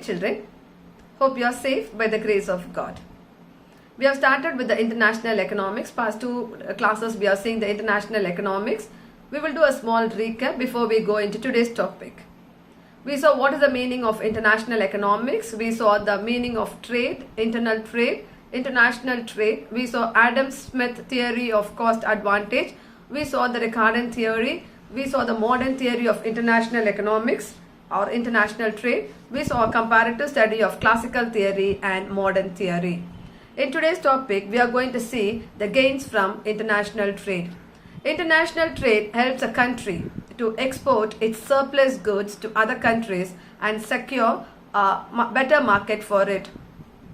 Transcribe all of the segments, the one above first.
morning, children. Hope you are safe by the grace of God. We have started with the international economics. Past two classes we are seeing the international economics. We will do a small recap before we go into today's topic. We saw what is the meaning of international economics. We saw the meaning of trade, internal trade, international trade. We saw Adam Smith theory of cost advantage. We saw the Ricardian theory. We saw the modern theory of international economics or international trade. We saw a comparative study of classical theory and modern theory. In today's topic, we are going to see the gains from international trade. International trade helps a country to export its surplus goods to other countries and secure a better market for it.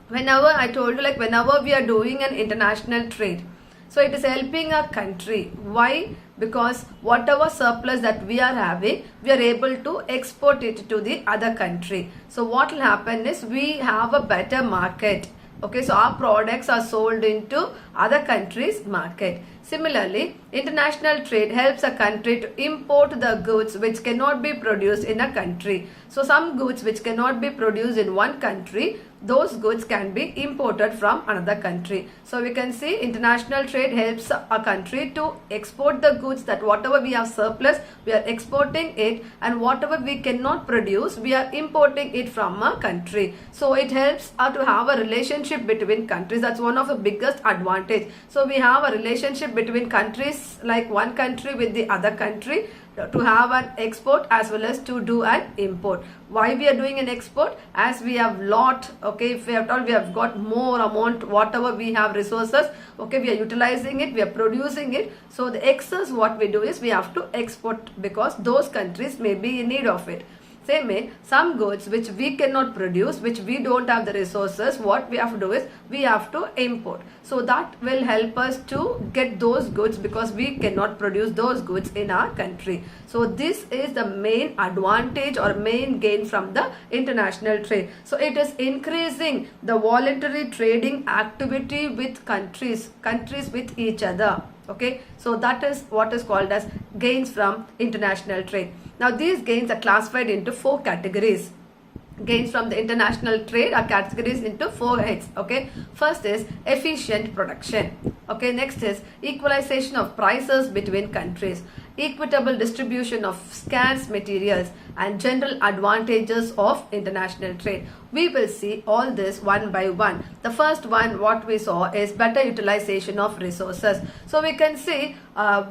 Whenever I told you, like whenever we are doing an international trade, so it is helping a country. Why? Because whatever surplus that we are having, we are able to export it to the other country. So what will happen is we have a better market. Okay, so our products are sold into other countries' market. Similarly, international trade helps a country to import the goods which cannot be produced in a country. So some goods which cannot be produced in one country, those goods can be imported from another country. So we can see international trade helps a country to export the goods, that whatever we have surplus, we are exporting it, and whatever we cannot produce, we are importing it from a country. So it helps to have a relationship between countries. That's one of the biggest advantage. So we have a relationship between countries, like one country with the other country, to have an export as well as to do an import. Why we are doing an export? As we have lot, okay, if we have told we have got more amount, whatever we have resources, okay, we are utilizing it, we are producing it. So the excess what we do is we have to export because those countries may be in need of it. Same way, some goods which we cannot produce, which we don't have the resources, what we have to do is we have to import. So that will help us to get those goods because we cannot produce those goods in our country. So this is the main advantage or main gain from the international trade. So it is increasing the voluntary trading activity with countries with each other. Okay, so that is what is called as gains from international trade. Now these gains are classified into four categories. Gains from the international trade are categorized into four heads. Okay, first is efficient production. Okay, next is equalization of prices between countries, equitable distribution of scarce materials, and general advantages of international trade. We will see all this one by one. The first one what we saw is better utilization of resources. So we can see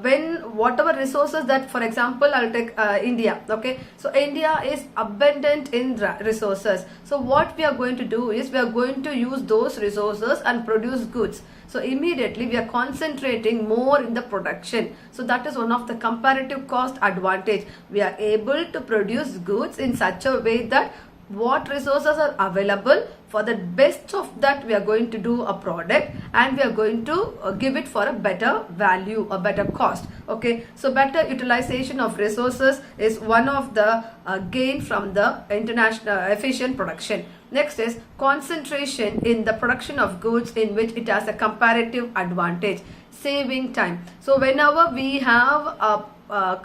when whatever resources that, for example, I'll take India. Okay, so India is abundant in resources. So what we are going to do is we are going to use those resources and produce goods. So immediately we are concentrating more in the production. So that is one of the comparative cost advantage. We are able to produce goods in such a way that what resources are available, for the best of that we are going to do a product and we are going to give it for a better value, a better cost. Okay, so better utilization of resources is one of the gain from the international efficient production. Next is concentration in the production of goods in which it has a comparative advantage, saving time. So whenever we have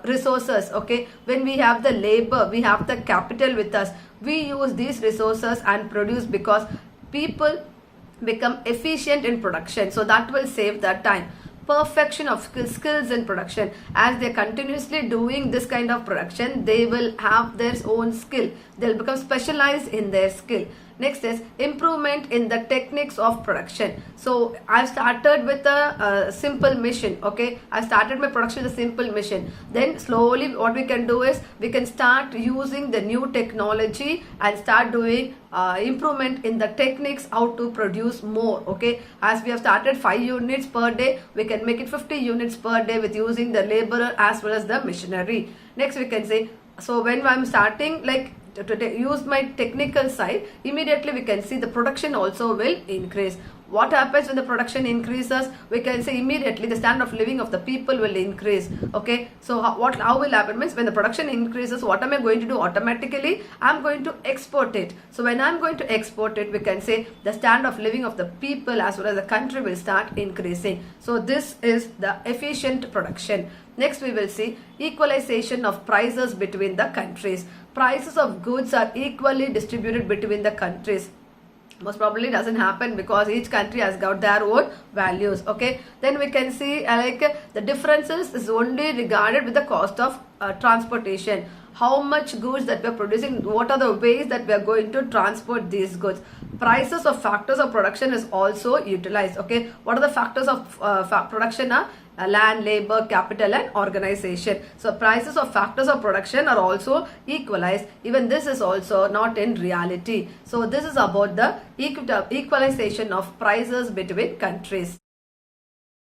resources, okay, when we have the labor, we have the capital with us, we use these resources and produce because people become efficient in production. So that will save that time. Perfection of skills in production. As they're continuously doing this kind of production, they will have their own skill. They'll become specialized in their skill. Next is improvement in the techniques of production. So I started with a simple machine. Okay, I started my production with a simple machine. Then slowly what we can do is we can start using the new technology and start doing improvement in the techniques how to produce more. Okay, as we have started 5 units per day, we can make it 50 units per day with using the laborer as well as the machinery. Next we can say, so when I'm starting like to use my technical side, immediately we can see the production also will increase. What happens when the production increases? We can say immediately the standard of living of the people will increase. Okay, so how will happen means when the production increases, what am I going to do? Automatically I'm going to export it. So when I'm going to export it, we can say the standard of living of the people as well as the country will start increasing. So this is the efficient production. Next we will see equalization of prices between the countries. prices of goods are equally distributed between the countries. Most probably doesn't happen because each country has got their own values. Okay, then we can see the differences is only regarded with the cost of transportation. How much goods that we are producing, what are the ways that we are going to transport these goods. Prices of factors of production is also utilized. Okay, what are the factors of production are land, labor, capital and organization. So prices of factors of production are also equalized. Even this is also not in reality. So this is about the equalization of prices between countries.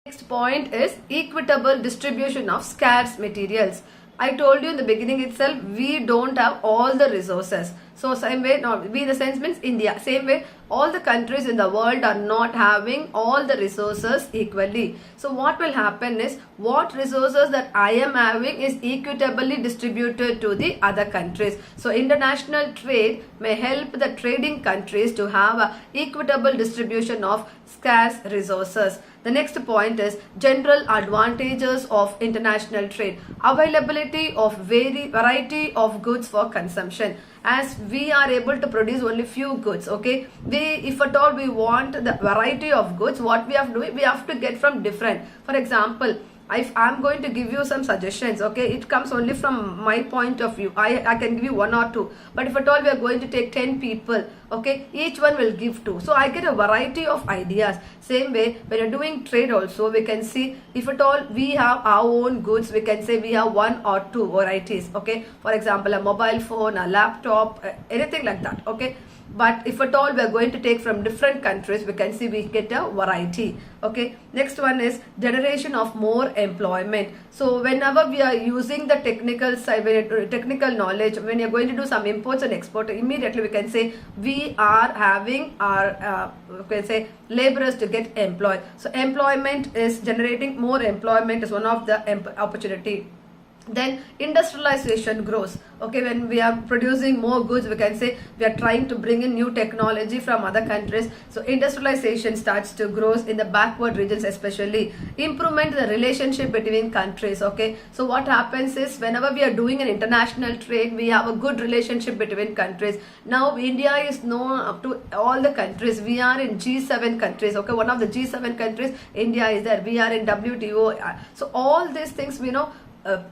Next point is equitable distribution of scarce materials. I told you in the beginning itself, we don't have all the resources. So same way, no, we in the sense means India. Same way, all the countries in the world are not having all the resources equally. So what will happen is, what resources that I am having is equitably distributed to the other countries. So international trade may help the trading countries to have a equitable distribution of scarce resources. The next point is general advantages of international trade. Availability of variety of goods for consumption. As we are able to produce only few goods, okay, if at all we want the variety of goods, what we have to do, we have to get from different. For example, if I'm going to give you some suggestions, okay, it comes only from my point of view. I can give you one or two, but if at all we are going to take 10 people, okay, each one will give two. So I get a variety of ideas. Same way, when you're doing trade also, we can see if at all we have our own goods, we can say we have one or two varieties, okay. For example, a mobile phone, a laptop, anything like that, okay. But if at all we are going to take from different countries, we can see we get a variety. Okay, next one is generation of more employment. So whenever we are using the technical side, technical knowledge, when you're going to do some imports and export, immediately we can say we are having our we can say laborers to get employed. So employment is generating more employment is one of the opportunity. Then industrialization grows. Okay, when we are producing more goods, we can say we are trying to bring in new technology from other countries. So industrialization starts to grow in the backward regions, especially improvement the relationship between countries. Okay, so what happens is whenever we are doing an international trade, we have a good relationship between countries. Now India is known up to all the countries. We are in G7 countries. Okay, one of the G7 countries, India is there. We are in WTO. So all these things we know.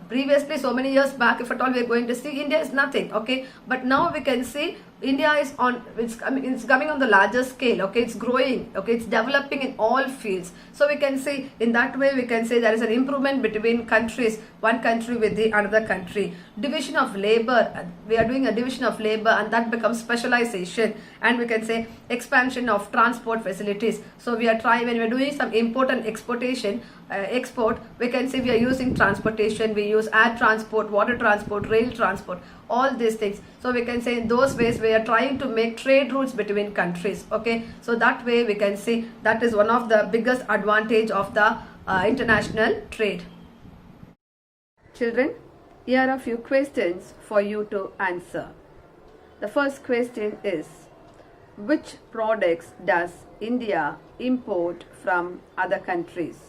Previously, so many years back, if at all we are going to see, India is nothing, okay, but now we can see India is on, it's coming on the larger scale, okay, it's growing, okay, it's developing in all fields. So we can see in that way, we can say there is an improvement between countries, one country with the another country. Division of labor, we are doing a division of labor and that becomes specialization, and we can say expansion of transport facilities. So we are trying, when we are doing some import and exportation, export, we can say we are using transportation, we use air transport, water transport, rail transport, all these things. So we can say in those ways we are trying to make trade routes between countries, okay. So that way we can see that is one of the biggest advantage of the international trade. Children, here are a few questions for you to answer. The first question is, which products does India import from other countries?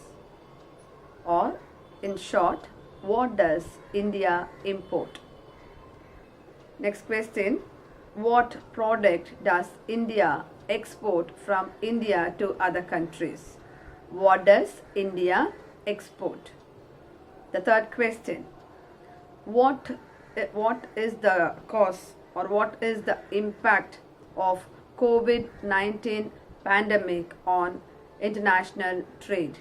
Or in short, what does India import? Next question, what product does India export from India to other countries? What does India export? The third question, what is the cause or what is the impact of COVID-19 pandemic on international trade?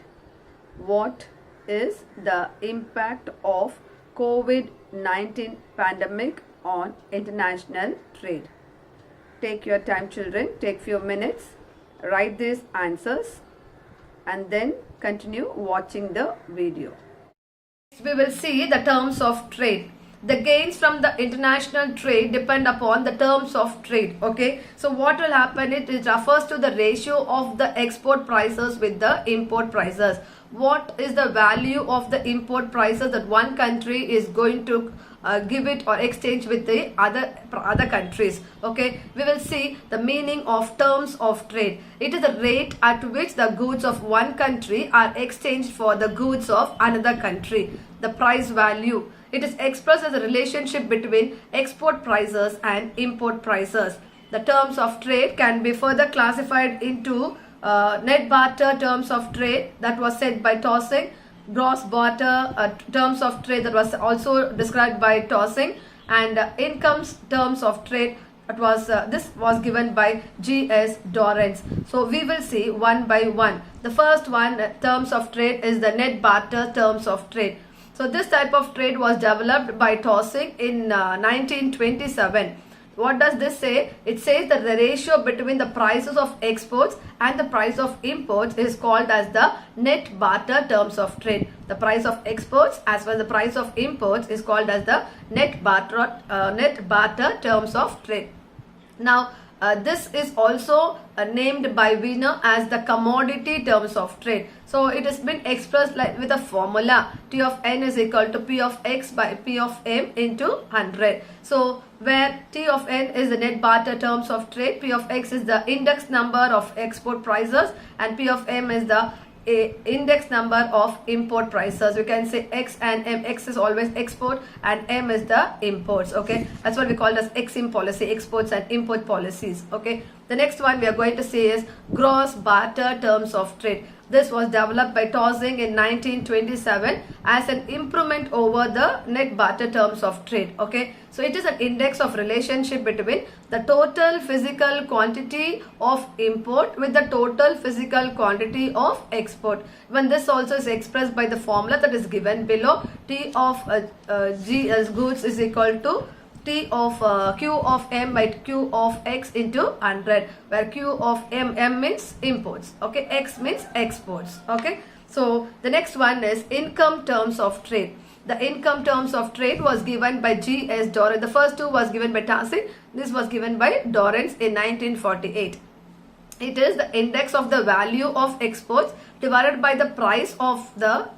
What is the impact of COVID-19 pandemic on international trade? Take your time, children, take few minutes, write these answers and then continue watching the video. We will see the terms of trade. The gains from the international trade depend upon the terms of trade, okay. So what will happen, it refers to the ratio of the export prices with the import prices. What is the value of the import prices that one country is going to give it or exchange with the other countries, okay. We will see the meaning of terms of trade. It is the rate at which the goods of one country are exchanged for the goods of another country. The price value. It is expressed as a relationship between export prices and import prices. The terms of trade can be further classified into net barter terms of trade that was set by Taussig, gross barter terms of trade that was also described by Taussig, and incomes terms of trade. It was this was given by G.S. Dorrance. So we will see one by one. The first one, terms of trade, is the net barter terms of trade. So this type of trade was developed by Taussig in 1927. What does this say? It says that the ratio between the prices of exports and the price of imports is called as the net barter terms of trade. The price of exports as well as the price of imports is called as the net barter terms of trade. Now, this is also named by Wiener as the commodity terms of trade. So it has been expressed like with a formula: T of n is equal to P of x by P of m into 100. So where T of n is the net barter terms of trade, P of x is the index number of export prices, and P of m is the index number of import prices. You can say x and m. X is always export and m is the imports. Okay, that's what we call as ex-im policy, exports and import policies. Okay, the next one we are going to see is gross barter terms of trade. This was developed by Taussig in 1927 as an improvement over the net barter terms of trade. Okay, so it is an index of relationship between the total physical quantity of import with the total physical quantity of export. When this also is expressed by the formula that is given below: T of G as goods is equal to T of Q of m by Q of x into 100, where Q of m means imports, okay, x means exports. Okay, so the next one is income terms of trade. The income terms of trade was given by G.S. Dorrance. The first two was given by Taussig. This was given by Dorrance in 1948. It is the index of the value of exports divided by the price of the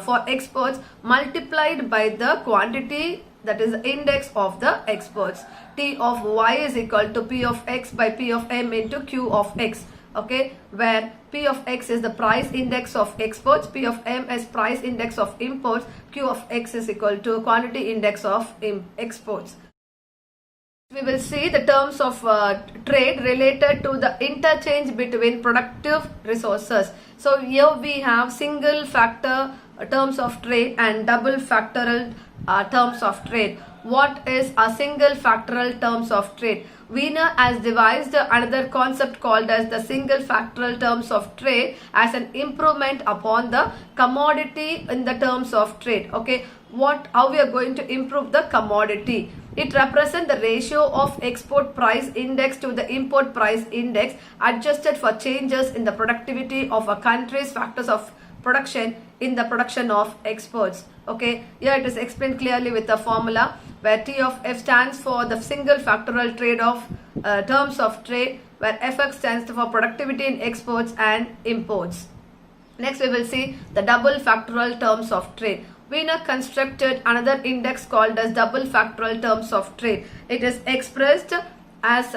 for exports multiplied by the quantity, that is the index of the exports. T of y is equal to P of x by P of m into Q of x. Okay, where P of x is the price index of exports, P of m is price index of imports, Q of x is equal to quantity index of exports. We will see the terms of trade related to the interchange between productive resources. So here we have single factor terms of trade and double factorial terms of trade. What is a single factorial terms of trade? Wiener has devised another concept called as the single factorial terms of trade as an improvement upon the commodity in the terms of trade. Okay, how we are going to improve the commodity? It represents the ratio of export price index to the import price index adjusted for changes in the productivity of a country's factors of production in the production of exports. Okay, here it is explained clearly with the formula where T of F stands for the single factorial trade of terms of trade, where Fx stands for productivity in exports and imports. Next we will see the double factorial terms of trade. Wiener constructed another index called as double factorial terms of trade. It is expressed as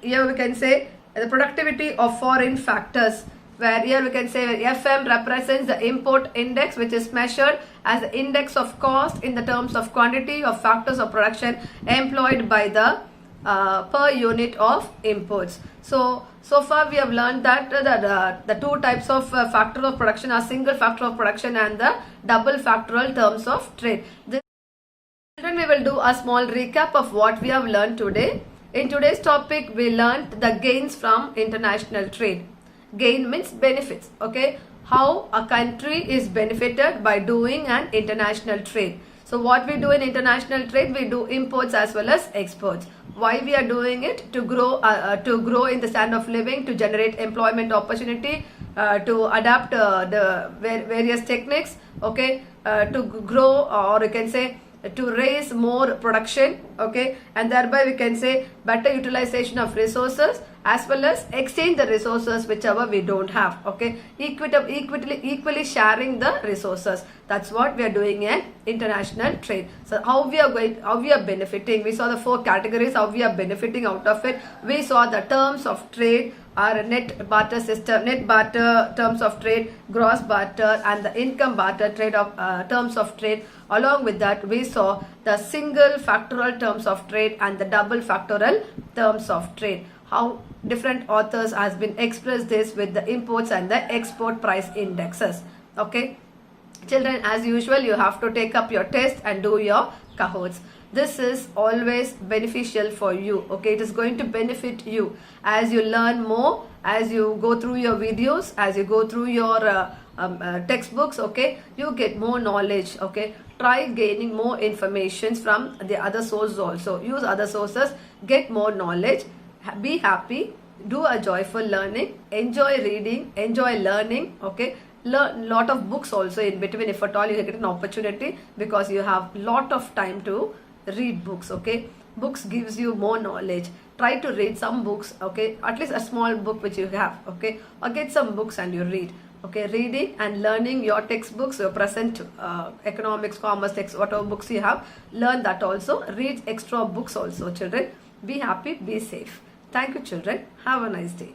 here we can say the productivity of foreign factors, where here we can say FM represents the import index, which is measured as the index of cost in the terms of quantity of factors of production employed by the per unit of imports. So far we have learned that the two types of factor of production are single factor of production and the double factorial terms of trade. Then we will do a small recap of what we have learned today. In today's topic, we learned the gains from international trade. Gain means benefits. Okay, how a country is benefited by doing an international trade. So what we do in international trade, we do imports as well as exports. Why we are doing it? To grow in the standard of living, to generate employment opportunity, to adapt the various techniques. Okay, to grow, or you can say to raise more production. Okay, and thereby we can say better utilization of resources as well as exchange the resources whichever we don't have. Okay, equally sharing the resources. That's what we are doing in international trade. So how we are benefiting? We saw the four categories, how we are benefiting out of it. We saw the terms of trade, our net barter system, net barter terms of trade, gross barter, and the income barter trade of terms of trade. Along with that, we saw the single factorial terms of trade and the double factorial terms of trade. How different authors has been expressed this with the imports and the export price indexes. Okay, children, as usual, you have to take up your test and do your Kahoots. This is always beneficial for you. Okay, it is going to benefit you as you learn more, as you go through your videos, as you go through your textbooks. Okay, you get more knowledge. Okay, try gaining more information from the other sources also. Use other sources, get more knowledge, be happy, do a joyful learning, enjoy reading, enjoy learning. Okay, learn lot of books also in between if at all you get an opportunity, because you have lot of time to read books. Okay, books gives you more knowledge. Try to read some books. Okay, at least a small book which you have. Okay, or get some books and you read. Okay, reading and learning your textbooks, your present economics, commerce text, whatever books you have, learn that also. Read extra books also, children. Be happy, be safe. Thank you, children. Have a nice day.